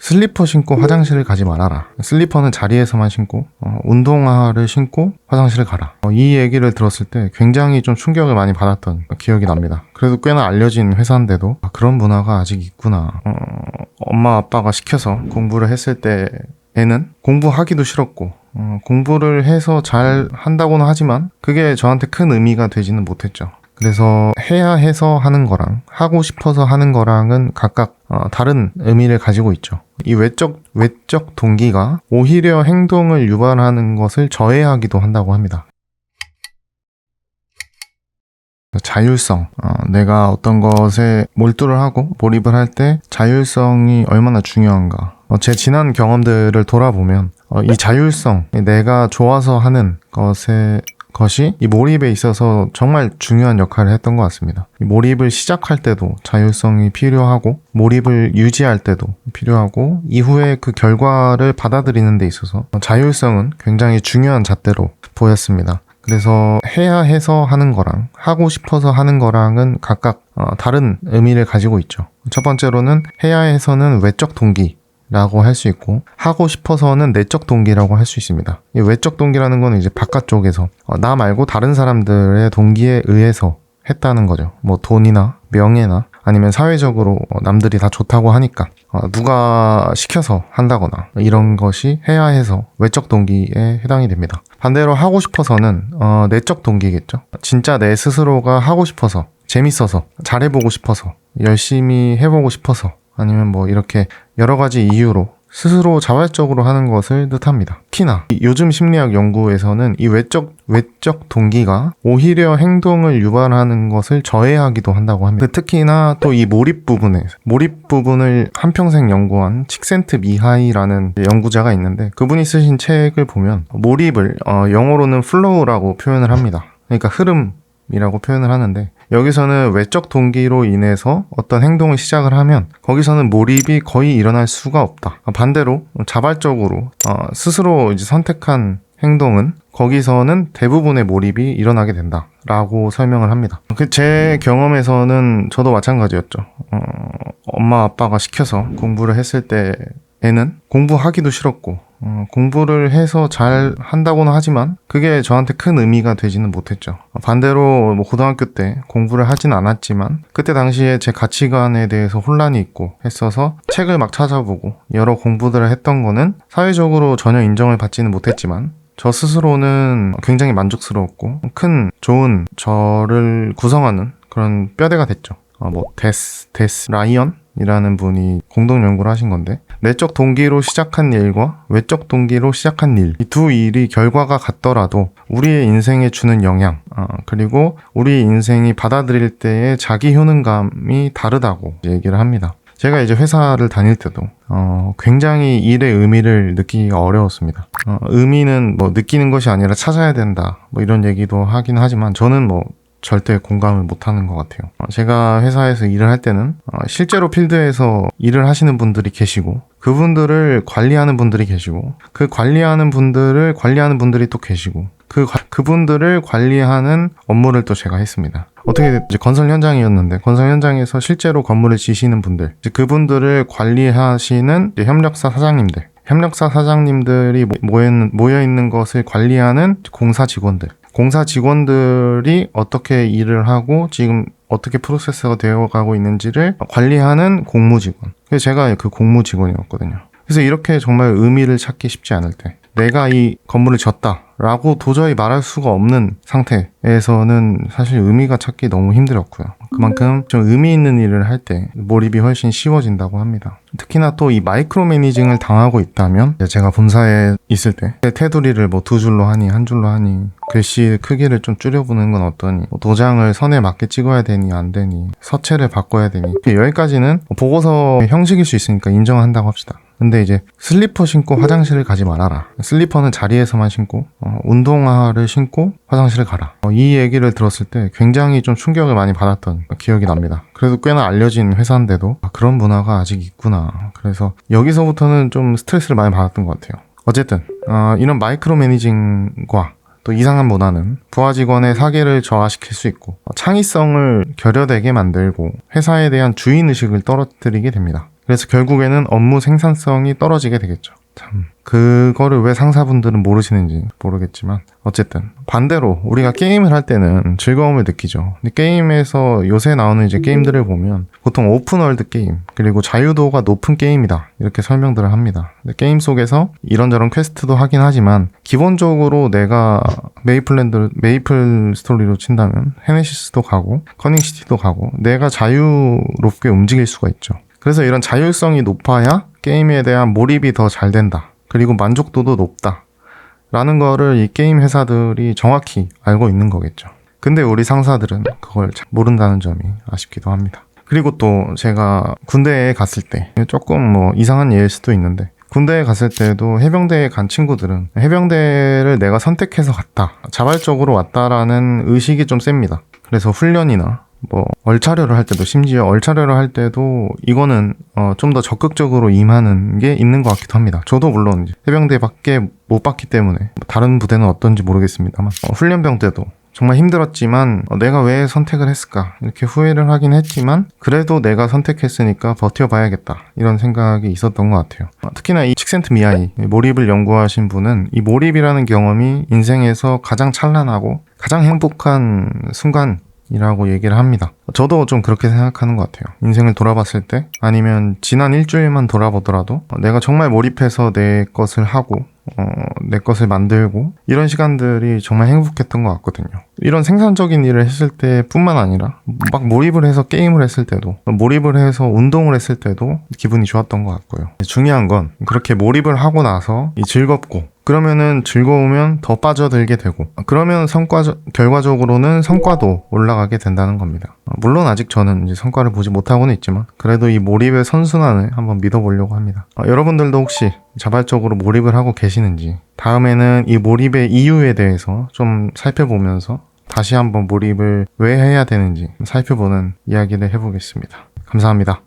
슬리퍼 신고 화장실을 가지 말아라. 슬리퍼는 자리에서만 신고 운동화를 신고 화장실을 가라. 이 얘기를 들었을 때 굉장히 좀 충격을 많이 받았던 기억이 납니다. 그래도 꽤나 알려진 회사인데도 그런 문화가 아직 있구나. 엄마 아빠가 시켜서 공부를 했을 때에는 공부하기도 싫었고 공부를 해서 잘 한다고는 하지만 그게 저한테 큰 의미가 되지는 못했죠. 그래서 해야 해서 하는 거랑 하고 싶어서 하는 거랑은 각각 다른 의미를 가지고 있죠. 이 외적 동기가 오히려 행동을 유발하는 것을 저해하기도 한다고 합니다. 자율성, 내가 어떤 것에 몰두를 하고 몰입을 할 때 자율성이 얼마나 중요한가. 제 지난 경험들을 돌아보면 이 자율성, 내가 좋아서 하는 것이 이 몰입에 있어서 정말 중요한 역할을 했던 것 같습니다. 이 몰입을 시작할 때도 자율성이 필요하고 몰입을 유지할 때도 필요하고 이후에 그 결과를 받아들이는 데 있어서 자율성은 굉장히 중요한 잣대로 보였습니다. 그래서 해야 해서 하는 거랑 하고 싶어서 하는 거랑은 각각 다른 의미를 가지고 있죠. 첫 번째로는 해야 해서는 외적 동기라고 할 수 있고 하고 싶어서는 내적 동기라고 할 수 있습니다. 이 외적 동기라는 건 이제 바깥쪽에서 나 말고 다른 사람들의 동기에 의해서 했다는 거죠. 뭐 돈이나 명예나 아니면 사회적으로 남들이 다 좋다고 하니까 누가 시켜서 한다거나 이런 것이 해야 해서 외적 동기에 해당이 됩니다. 반대로 하고 싶어서는 내적 동기겠죠. 진짜 내 스스로가 하고 싶어서 재밌어서 잘해보고 싶어서 열심히 해보고 싶어서 아니면 뭐 이렇게 여러 가지 이유로 스스로 자발적으로 하는 것을 뜻합니다. 특히나 요즘 심리학 연구에서는 이 외적 동기가 오히려 행동을 유발하는 것을 저해하기도 한다고 합니다. 특히나 또 이 몰입 부분을 한평생 연구한 칙센트 미하이라는 연구자가 있는데 그분이 쓰신 책을 보면 몰입을 영어로는 플로우라고 표현을 합니다. 그러니까 흐름이라고 표현을 하는데 여기서는 외적 동기로 인해서 어떤 행동을 시작을 하면 거기서는 몰입이 거의 일어날 수가 없다. 반대로 자발적으로 스스로 이제 선택한 행동은 거기서는 대부분의 몰입이 일어나게 된다라고 설명을 합니다. 제 경험에서는 저도 마찬가지였죠. 엄마 아빠가 시켜서 공부를 했을 때에는 공부하기도 싫었고 공부를 해서 잘 한다고는 하지만 그게 저한테 큰 의미가 되지는 못했죠. 반대로 뭐 고등학교 때 공부를 하진 않았지만 그때 당시에 제 가치관에 대해서 혼란이 있고 했어서 책을 막 찾아보고 여러 공부들을 했던 거는 사회적으로 전혀 인정을 받지는 못했지만 저 스스로는 굉장히 만족스러웠고 큰 좋은 저를 구성하는 그런 뼈대가 됐죠. 데스 라이언이라는 분이 공동 연구를 하신 건데 내적 동기로 시작한 일과 외적 동기로 시작한 일, 이 두 일이 결과가 같더라도 우리의 인생에 주는 영향, 그리고 우리 인생이 받아들일 때의 자기 효능감이 다르다고 얘기를 합니다. 제가 이제 회사를 다닐 때도 굉장히 일의 의미를 느끼기가 어려웠습니다. 의미는 뭐 느끼는 것이 아니라 찾아야 된다 뭐 이런 얘기도 하긴 하지만 저는 뭐 절대 공감을 못하는 것 같아요. 제가 회사에서 일을 할 때는 실제로 필드에서 일을 하시는 분들이 계시고 그분들을 관리하는 분들이 계시고 그 관리하는 분들이 또 계시고 그분들을 관리하는 업무를 또 제가 했습니다. 어떻게 이제 건설 현장이었는데 건설 현장에서 실제로 건물을 지시는 분들 그분들을 관리하시는 이제 협력사 사장님들이 모여있는 것을 관리하는 공사 직원들이 어떻게 일을 하고 지금 어떻게 프로세스가 되어가고 있는지를 관리하는 공무직원. 그래서 제가 그 공무직원이었거든요. 그래서 이렇게 정말 의미를 찾기 쉽지 않을 때 내가 이 건물을 졌다라고 도저히 말할 수가 없는 상태에서는 사실 의미가 찾기 너무 힘들었고요. 그만큼 좀 의미 있는 일을 할 때 몰입이 훨씬 쉬워진다고 합니다. 특히나 또 이 마이크로 매니징을 당하고 있다면 제가 본사에 있을 때 테두리를 뭐 2줄로 하니 1줄로 하니 글씨 크기를 좀 줄여보는 건 어떠니 도장을 선에 맞게 찍어야 되니 안 되니 서체를 바꿔야 되니 여기까지는 보고서 형식일 수 있으니까 인정한다고 합시다. 근데 이제 슬리퍼 신고 화장실을 가지 말아라. 슬리퍼는 자리에서만 신고 운동화를 신고 화장실을 가라. 이 얘기를 들었을 때 굉장히 좀 충격을 많이 받았던 기억이 납니다. 그래도 꽤나 알려진 회사인데도 그런 문화가 아직 있구나. 그래서 여기서부터는 좀 스트레스를 많이 받았던 것 같아요. 어쨌든 이런 마이크로 매니징과 또 이상한 문화는 부하 직원의 사기를 저하시킬 수 있고 창의성을 결여되게 만들고 회사에 대한 주인의식을 떨어뜨리게 됩니다. 그래서 결국에는 업무 생산성이 떨어지게 되겠죠. 참, 그거를 왜 상사분들은 모르시는지 모르겠지만 어쨌든 반대로 우리가 게임을 할 때는 즐거움을 느끼죠. 근데 게임에서 요새 나오는 이제 게임들을 보면 보통 오픈월드 게임 그리고 자유도가 높은 게임이다 이렇게 설명들을 합니다. 근데 게임 속에서 이런저런 퀘스트도 하긴 하지만 기본적으로 내가 메이플 스토리로 친다면 헤네시스도 가고 커닝시티도 가고 내가 자유롭게 움직일 수가 있죠. 그래서 이런 자율성이 높아야 게임에 대한 몰입이 더 잘 된다. 그리고 만족도도 높다. 라는 거를 이 게임 회사들이 정확히 알고 있는 거겠죠. 근데 우리 상사들은 그걸 잘 모른다는 점이 아쉽기도 합니다. 그리고 또 제가 군대에 갔을 때 조금 뭐 이상한 예일 수도 있는데 군대에 갔을 때도 해병대에 간 친구들은 해병대를 내가 선택해서 갔다. 자발적으로 왔다라는 의식이 좀 셉니다. 그래서 훈련이나 뭐 얼차려를 할 때도 심지어 얼차려를 할 때도 이거는 좀 더 적극적으로 임하는 게 있는 것 같기도 합니다. 저도 물론 이제 해병대밖에 못 봤기 때문에 다른 부대는 어떤지 모르겠습니다만 훈련병 때도 정말 힘들었지만 내가 왜 선택을 했을까 이렇게 후회를 하긴 했지만 그래도 내가 선택했으니까 버텨봐야겠다 이런 생각이 있었던 것 같아요. 특히나 이 칙센트 미아이 몰입을 연구하신 분은 이 몰입이라는 경험이 인생에서 가장 찬란하고 가장 행복한 순간 이라고 얘기를 합니다. 저도 좀 그렇게 생각하는 것 같아요. 인생을 돌아봤을 때 아니면 지난 일주일만 돌아보더라도 내가 정말 몰입해서 내 것을 하고 내 것을 만들고 이런 시간들이 정말 행복했던 것 같거든요. 이런 생산적인 일을 했을 때뿐만 아니라 막 몰입을 해서 게임을 했을 때도 몰입을 해서 운동을 했을 때도 기분이 좋았던 것 같고요. 중요한 건 그렇게 몰입을 하고 나서 즐겁고 그러면은 즐거우면 더 빠져들게 되고 그러면 결과적으로는 성과도 올라가게 된다는 겁니다. 물론 아직 저는 이제 성과를 보지 못하고는 있지만 그래도 이 몰입의 선순환을 한번 믿어보려고 합니다. 여러분들도 혹시 자발적으로 몰입을 하고 계시는지 다음에는 이 몰입의 이유에 대해서 좀 살펴보면서 다시 한번 몰입을 왜 해야 되는지 살펴보는 이야기를 해보겠습니다. 감사합니다.